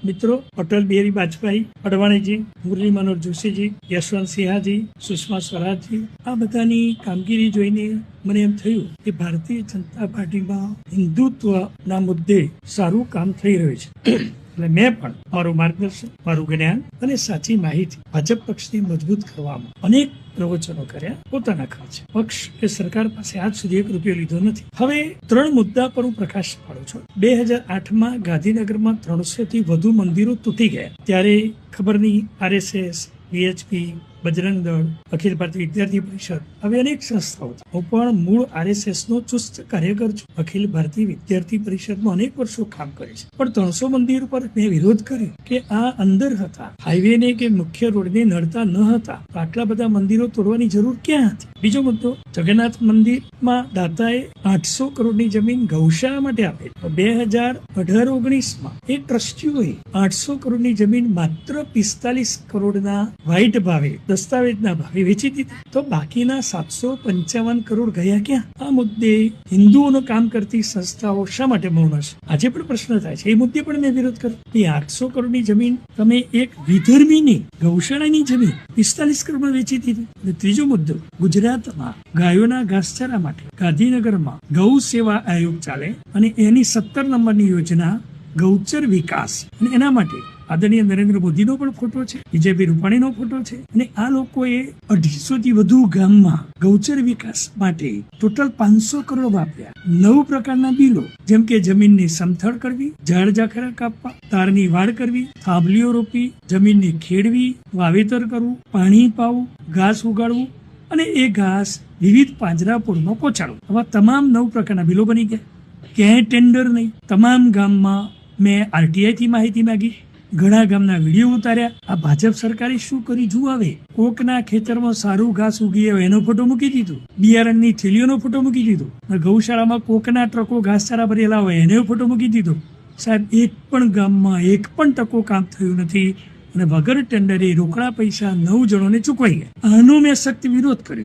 મિત્રો, અટલ બિહારી વાજપેયી, અડવાણીજી, મુરલી મનોહર જોશીજી, યશવંત સિંહાજી, સુષ્મા સ્વરાજજી, આ બધાની કામગીરી જોઈને મને એમ થયું કે ભારતીય જનતા પાર્ટીમાં હિન્દુત્વના મુદ્દે સારું કામ થઈ રહ્યું છે. એટલે મેં પણ મારું માર્ગદર્શન, મારું જ્ઞાન અને સાચી માહિતી ભાજપ પક્ષને મજબૂત કરવામાં અનેક પ્રવચનો કર્યા પોતાના ખર્ચે. પક્ષ કે સરકાર પાસે આજ સુધી ₹1 લીધો નથી. હવે 3 મુદ્દા પર હું પ્રકાશ પાડું છું. 2008માં ગાંધીનગરમાં 300 થી વધુ મંદિરો તૂટી ગયા. ત્યારે ખબર નહીં, RSS, VHP, બજરંગ દળ, અખિલ ભારતીય વિદ્યાર્થી પરિષદ, હવે અનેક સંસ્થાઓ. હું પણ મૂળ RSS નો ચુસ્ત કાર્યકર છું. અખિલ ભારતીય વિદ્યાર્થી પરિષદમાં અનેક વર્ષો કામ કરે છે. પણ 300 મંદિર પર મેં વિરોધ કર્યો કે આ અંદર હતા, હાઈવેને કે મુખ્ય રોડને નડતા ન હતા. આટલા બધા મંદિરો તોડવાની જરૂર ક્યાં હતી? બીજો મુદ્દો, જગન્નાથ મંદિરમાં દાતાએ 800 કરોડની જમીન ગૌશાળા માટે આપી. 2018-19માં એ ટ્રસ્ટીઓએ 800 કરોડની જમીન માત્ર 45 કરોડના વ્હાઇટ ભાવે, દસ્તાવેજના ભાવે વેચી દીધી. તો બાકીના 755 કરોડ ગયા ક્યાં? આ મુદ્દે હિન્દુઓનું કામ કરતી સંસ્થાઓ શા માટે મૌન હશે? આજે પણ પ્રશ્ન થાય છે. એ મુદ્દે પણ મેં વિરોધ કર્યો. એ 800 કરોડની જમીન તમે એક વિધર્મીની ગૌશાળાની જમીન 45 કરોડમાં વેચી દીધી. અને ત્રીજો મુદ્દો, ગુજરાતમાં ગાયોના ઘાસચારા માટે ગાંધીનગરમાં ગૌ સેવા આયોગ ચાલે અને એની 17 નંબરની યોજના ગૌચર વિકાસ, અને એના માટે આદરણીય નરેન્દ્ર મોદીનો પણ ફોટો છે, વિજયભાઈ રૂપાણીનો ફોટો છે. અને આ લોકોએ 250 થી વધુ ગામમાં ગૌચર વિકાસ માટે ટોટલ 500 કરોડ વાપર્યા. 9 પ્રકારના બિલો, જેમ કે જમીનની સમથળ કરવી, ઝાડ ઝાખરા કાપવા, તારની વાડ કરવી, થાંભલીઓ રોપવી, જમીનને ખેડવી, વાવેતર કરવું, પાણી પાવું, ઘાસ ઉગાડવું અને એ ઘાસ વિવિધ પાંજરાપોળમાં પહોંચાડવું. આવા તમામ 9 પ્રકારના બિલો બની ગયા. ક્યાંય ટેન્ડર નહીં. તમામ ગામમાં મેં RTI થી માહિતી માંગી. ઘણા ગામના વિડીયો ઉતાર્યા. આ ભાજપ સરકારે શું કરી જુઓ. હવે કોકના ખેતરમાં સારું ઘાસ ઉગી આવે એનો ફોટો મૂકી દીધો, બિયારણની થેલીઓનો ફોટો મૂકી દીધો, ગૌશાળામાં કોકના ટ્રકો ઘાસચારા ભરેલા હોય એનો ફોટો મૂકી દીધો. સાહેબ, એક પણ ગામમાં 1% કામ થયું નથી અને વગર ટેન્ડરે રોકડા પૈસા 9 જણોને ચૂકવાઈ ગયા. આનો મેં સખ્ત વિરોધ કર્યો.